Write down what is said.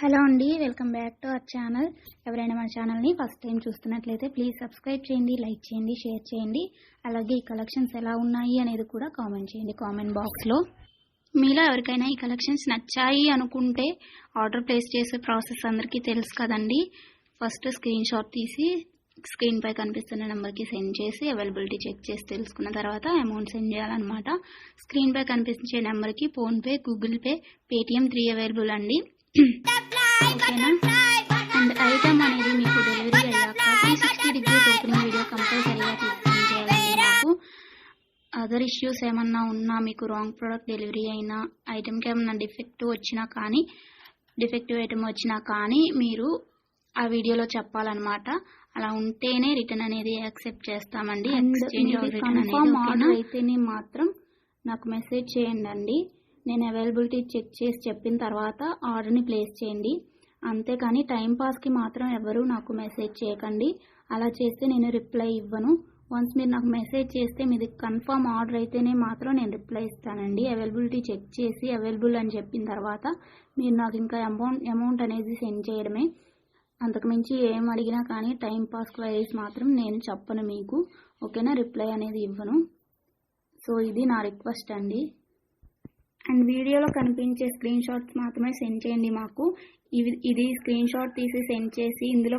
Hello అండి, welcome back to our channel. ఎవరైనా మన ఛానల్ని ఫస్ట్ టైం చూస్తున్నట్లయితే ప్లీజ్ సబ్స్క్రైబ్ చేయండి, లైక్ చేయండి, షేర్ చేయండి. అలాగే ఈ కలెక్షన్స్ ఎలా ఉన్నాయి అనేది కూడా కామెంట్ చేయండి కామెంట్ బాక్స్లో. మీలో ఎవరికైనా ఈ కలెక్షన్స్ నచ్చాయి అనుకుంటే ఆర్డర్ ప్లేస్ చేసే ప్రాసెస్ అందరికీ తెలుసు కదండి. ఫస్ట్ స్క్రీన్ షాట్ తీసి స్క్రీన్ పై కనిపిస్తున్న నెంబర్కి సెండ్ చేసి అవైలబిలిటీ చెక్ చేసి తెలుసుకున్న తర్వాత అమౌంట్ సెండ్ చేయాలన్నమాట. స్క్రీన్ పై కనిపించే నెంబర్కి PhonePe, Google pay, Paytm 3 available అండి. ఓకేనా? అండ్ ఐటమ్ అనేది మీకు డెలివరీ అయ్యాక 360 degrees ఓపెనింగ్ వీడియో కంపల్సరీగా తీసుకుని చేయాలండి. నాకు అదర్ ఇష్యూస్ ఏమన్నా ఉన్నా, మీకు రాంగ్ ప్రోడక్ట్ డెలివరీ అయినా, ఐటమ్కి ఏమన్నా డిఫెక్టివ్ ఐటమ్ వచ్చినా కానీ మీరు ఆ వీడియోలో చెప్పాలన్నమాట. అలా ఉంటేనే రిటర్న్ అనేది యాక్సెప్ట్ చేస్తామండి. ఎక్స్చేంజ్ ఆఫ్ రిటర్న్ అనేది అయితేనే మాత్రం నాకు మెసేజ్ చేయండి. నేను అవైలబిలిటీ చెక్ చేసి చెప్పిన తర్వాత ఆర్డర్ని ప్లేస్ చేయండి. అంతేకాని టైంపాస్కి మాత్రం ఎవరు నాకు మెసేజ్ చేయకండి. అలా చేస్తే నేను రిప్లై ఇవ్వను. వన్స్ మీరు నాకు మెసేజ్ చేస్తే మీది కన్ఫర్మ్ ఆర్డర్ అయితేనే మాత్రం నేను రిప్లై ఇస్తానండి. అవైలబిలిటీ చెక్ చేసి అవైలబుల్ అని చెప్పిన తర్వాత మీరు నాకు ఇంకా అమౌంట్ అనేది సెండ్ చేయడమే. అంతకుమించి ఏం అడిగినా కానీ టైంపాస్ క్వైరీస్ మాత్రం నేను చెప్పను మీకు. ఓకేనా? రిప్లై అనేది ఇవ్వను. సో ఇది నా రిక్వెస్ట్ అండి. అండ్ వీడియోలో కనిపించే స్క్రీన్ షాట్స్ మాత్రమే సెండ్ చేయండి మాకు. ఇది స్క్రీన్ షాట్ తీసి సెండ్ చేసి ఇందులో